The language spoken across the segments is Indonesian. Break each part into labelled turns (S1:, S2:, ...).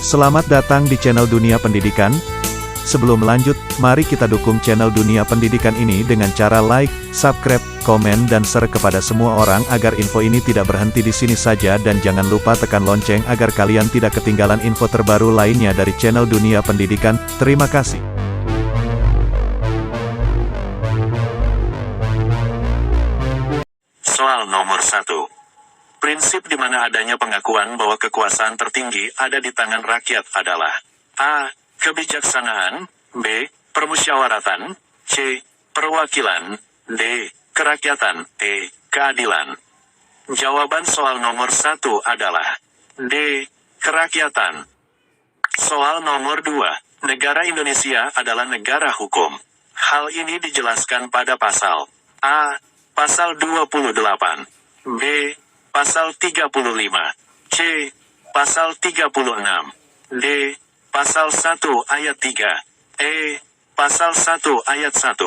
S1: Selamat datang di channel Dunia Pendidikan. Sebelum lanjut, mari kita dukung channel Dunia Pendidikan ini dengan cara like, subscribe, komen dan share kepada semua orang agar info ini tidak berhenti di sini saja dan jangan lupa tekan lonceng agar kalian tidak ketinggalan info terbaru lainnya dari channel Dunia Pendidikan. Terima kasih.
S2: Soal nomor 1. Prinsip di mana adanya pengakuan bahwa kekuasaan tertinggi ada di tangan rakyat adalah A. Kebijaksanaan, B. Permusyawaratan, C. Perwakilan, D. Kerakyatan, E. Keadilan. Jawaban soal nomor 1 adalah D. Kerakyatan. Soal nomor 2. Negara Indonesia adalah negara hukum. Hal ini dijelaskan pada pasal A. Pasal 28, B. Pasal 35, C. Pasal 36, D. Pasal 1 ayat 3, E. Pasal 1 ayat 1.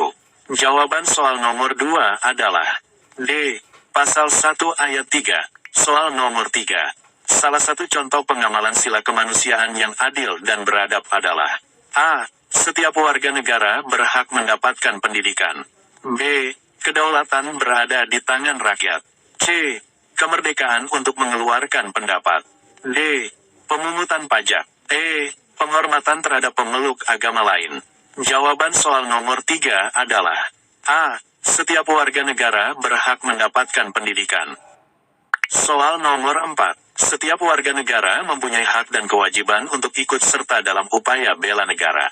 S2: Jawaban soal nomor 2 adalah D. Pasal 1 ayat 3. Soal nomor 3. Salah satu contoh pengamalan sila kemanusiaan yang adil dan beradab adalah A. Setiap warga negara berhak mendapatkan pendidikan, B. Kedaulatan berada di tangan rakyat, C. Kemerdekaan untuk mengeluarkan pendapat, D. Pemungutan pajak, E. Penghormatan terhadap pemeluk agama lain. Jawaban soal nomor 3 adalah A. Setiap warga negara berhak mendapatkan pendidikan. Soal nomor 4. Setiap warga negara mempunyai hak dan kewajiban untuk ikut serta dalam upaya bela negara.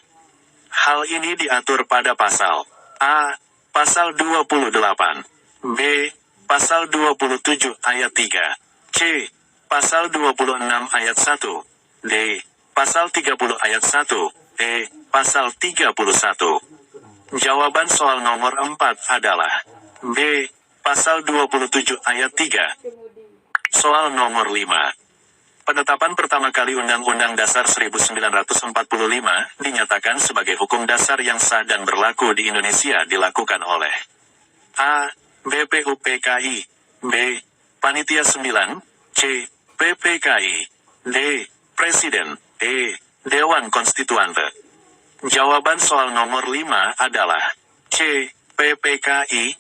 S2: Hal ini diatur pada pasal A. Pasal 28, B. Pasal 27 ayat 3, C. Pasal 26 ayat 1, D. Pasal 30 ayat 1, E. Pasal 31. Jawaban soal nomor 4 adalah B. Pasal 27 ayat 3. Soal nomor 5. Penetapan pertama kali Undang-Undang Dasar 1945 dinyatakan sebagai hukum dasar yang sah dan berlaku di Indonesia dilakukan oleh A. BPUPKI, B. Panitia 9, C. PPKI, D. Presiden, E. Dewan Konstituante. Jawaban soal nomor 5 adalah C. PPKI.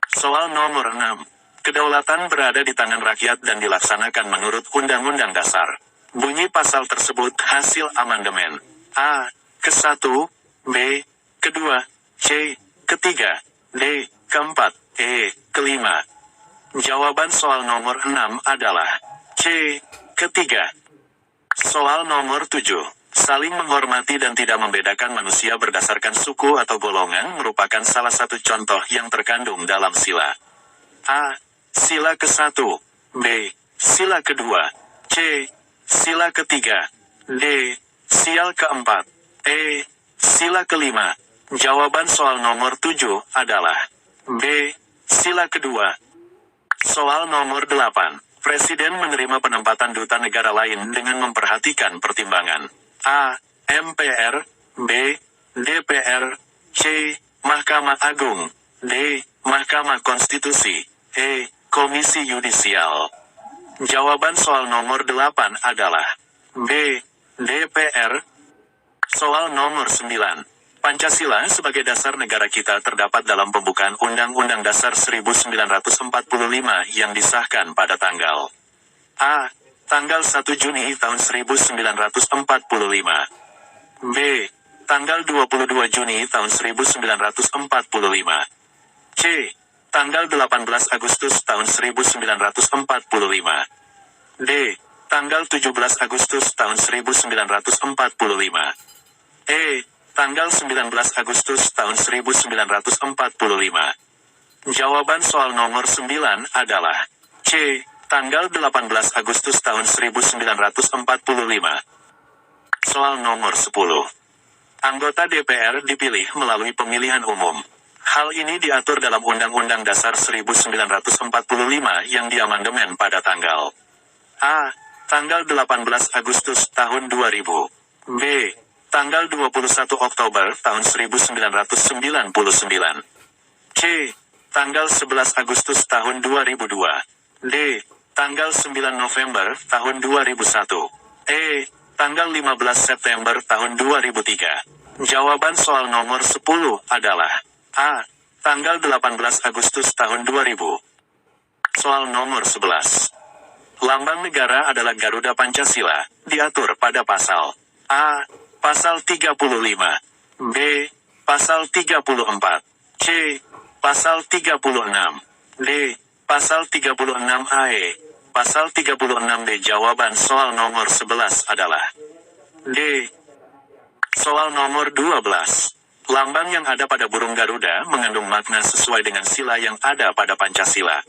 S2: Soal nomor 6. Kedaulatan berada di tangan rakyat dan dilaksanakan menurut Undang-Undang Dasar. Bunyi pasal tersebut hasil amandemen A. Ke-1, B. Ke-2, C. Ke-3, D. Ke-4, E. Ke-5. Jawaban soal nomor 6 adalah C. Ke-3. Soal nomor 7. Saling menghormati dan tidak membedakan manusia berdasarkan suku atau golongan merupakan salah satu contoh yang terkandung dalam sila A. Sila ke-1, B. Sila ke-2, C. Sila ke-3, D. Sila ke-4, E. Sila ke-5. Jawaban soal nomor 7 adalah B. Sila ke-2. Soal nomor 8. Presiden menerima penempatan duta negara lain dengan memperhatikan pertimbangan A. MPR, B. DPR, C. Mahkamah Agung, D. Mahkamah Konstitusi, E. Komisi Yudisial. Jawaban soal nomor 8 adalah B. DPR. Soal nomor 9. Pancasila sebagai dasar negara kita terdapat dalam pembukaan Undang-Undang Dasar 1945 yang disahkan pada tanggal A. Tanggal 1 Juni tahun 1945, B. Tanggal 22 Juni tahun 1945, C. Tanggal 18 Agustus tahun 1945, D. Tanggal 17 Agustus tahun 1945, E. Tanggal 19 Agustus tahun 1945. Jawaban soal nomor 9 adalah C. Tanggal 18 Agustus tahun 1945. Soal nomor 10. Anggota DPR dipilih melalui pemilihan umum. Hal ini diatur dalam Undang-Undang Dasar 1945 yang diamandemen pada tanggal A. Tanggal 18 Agustus tahun 2000, B. Tanggal 21 Oktober tahun 1999, C. Tanggal 11 Agustus tahun 2002, D. Tanggal 9 November tahun 2001, E. Tanggal 15 September tahun 2003. Jawaban soal nomor 10 adalah A. Tanggal 18 Agustus tahun 2000. Soal nomor 11. Lambang negara adalah Garuda Pancasila, diatur pada pasal A. Pasal 35, B. Pasal 34, C. Pasal 36, D. Pasal 36 AE, Pasal 36B. Jawaban soal nomor 11 adalah D. Soal nomor 12. Lambang yang ada pada burung Garuda mengandung makna sesuai dengan sila yang ada pada Pancasila.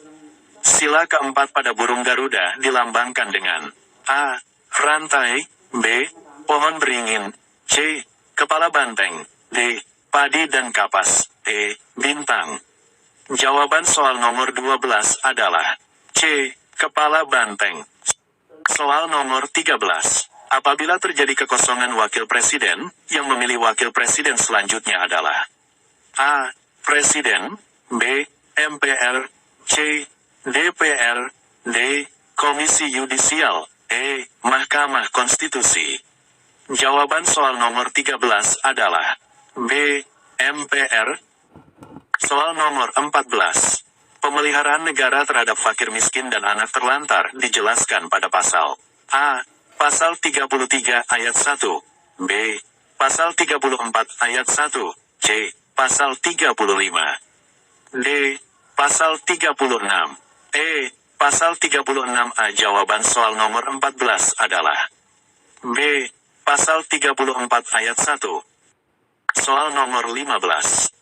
S2: Sila keempat pada burung Garuda dilambangkan dengan A. Rantai, B. Pohon beringin, C. Kepala banteng, D. Padi dan kapas, E. Bintang. Jawaban soal nomor 12 adalah C. Kepala banteng. Soal nomor 13. Apabila terjadi kekosongan wakil presiden, yang memilih wakil presiden selanjutnya adalah A. Presiden, B. MPR, C. DPR, D. Komisi Yudisial, E. Mahkamah Konstitusi. Jawaban soal nomor 13 adalah B. MPR. Soal nomor 14. Pemeliharaan negara terhadap fakir miskin dan anak terlantar dijelaskan pada pasal A. Pasal 33 ayat 1, B. Pasal 34 ayat 1, C. Pasal 35, D. Pasal 36, E. Pasal 36A. Jawaban soal nomor 14 adalah B. Pasal 34 ayat 1. Soal nomor 15.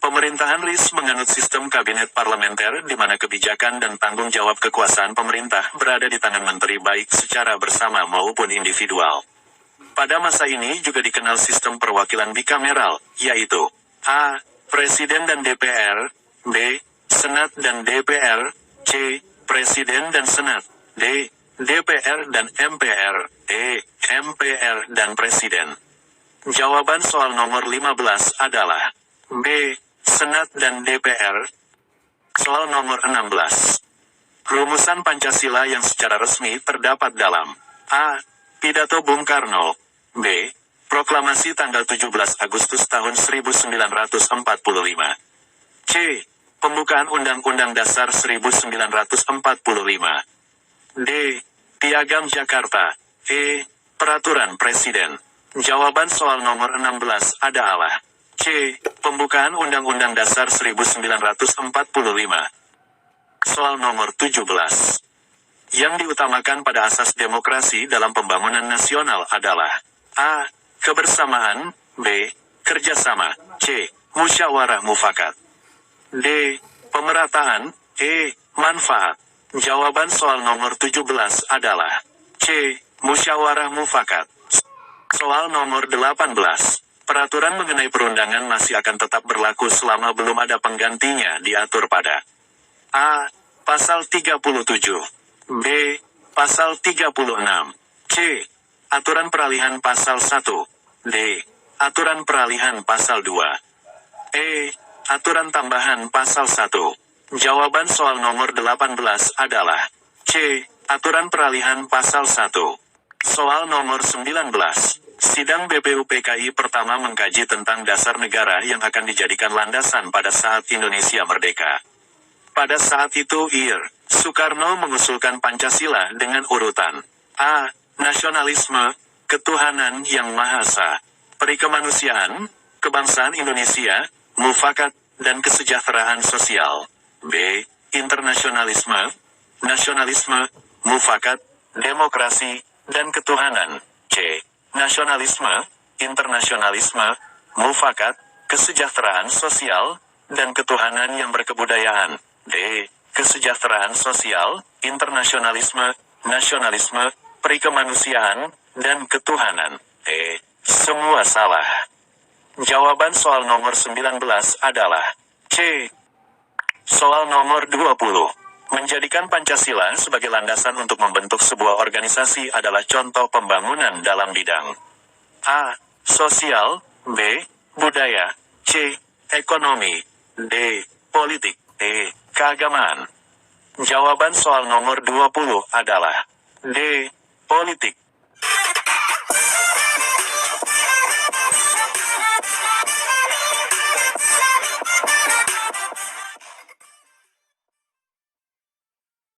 S2: Pemerintahan RIS menganut sistem kabinet parlementer di mana kebijakan dan tanggung jawab kekuasaan pemerintah berada di tangan menteri baik secara bersama maupun individual. Pada masa ini juga dikenal sistem perwakilan bikameral, yaitu A. Presiden dan DPR, B. Senat dan DPR, C. Presiden dan Senat, D. DPR dan MPR, E. MPR dan Presiden. Jawaban soal nomor 15 adalah B. Senat dan DPR. Soal nomor 16. Rumusan Pancasila yang secara resmi terdapat dalam A. Pidato Bung Karno, B. Proklamasi tanggal 17 Agustus tahun 1945, C. Pembukaan Undang-Undang Dasar 1945, D. Piagam Jakarta, E. Peraturan Presiden. Jawaban soal nomor 16 adalah C. Pembukaan Undang-Undang Dasar 1945. Soal nomor 17. Yang diutamakan pada asas demokrasi dalam pembangunan nasional adalah A. Kebersamaan, B. Kerjasama, C. Musyawarah mufakat, D. Pemerataan, E. Manfaat. Jawaban soal nomor 17 adalah C. Musyawarah mufakat. Soal nomor 18. Peraturan mengenai perundangan masih akan tetap berlaku selama belum ada penggantinya diatur pada A. Pasal 37, B. Pasal 36, C. Aturan peralihan Pasal 1, D. Aturan peralihan Pasal 2, E. Aturan tambahan Pasal 1. Jawaban soal nomor 18 adalah C. Aturan peralihan Pasal 1. Soal nomor 19. Sidang BPUPKI pertama mengkaji tentang dasar negara yang akan dijadikan landasan pada saat Indonesia merdeka. Pada saat itu Soekarno mengusulkan Pancasila dengan urutan A. Nasionalisme, ketuhanan yang Maha Esa, perikemanusiaan, kebangsaan Indonesia, mufakat, dan kesejahteraan sosial. B. Internasionalisme, nasionalisme, mufakat, demokrasi, dan ketuhanan. C. Nasionalisme, internasionalisme, mufakat, kesejahteraan sosial, dan ketuhanan yang berkebudayaan. D. Kesejahteraan sosial, internasionalisme, nasionalisme, perikemanusiaan, dan ketuhanan. E. Semua salah. Jawaban soal nomor 19 adalah C. Soal nomor 20. Menjadikan Pancasila sebagai landasan untuk membentuk sebuah organisasi adalah contoh pembangunan dalam bidang A. Sosial, B. Budaya, C. Ekonomi, D. Politik, E. Keagamaan. Jawaban soal nomor 20 adalah D. Politik.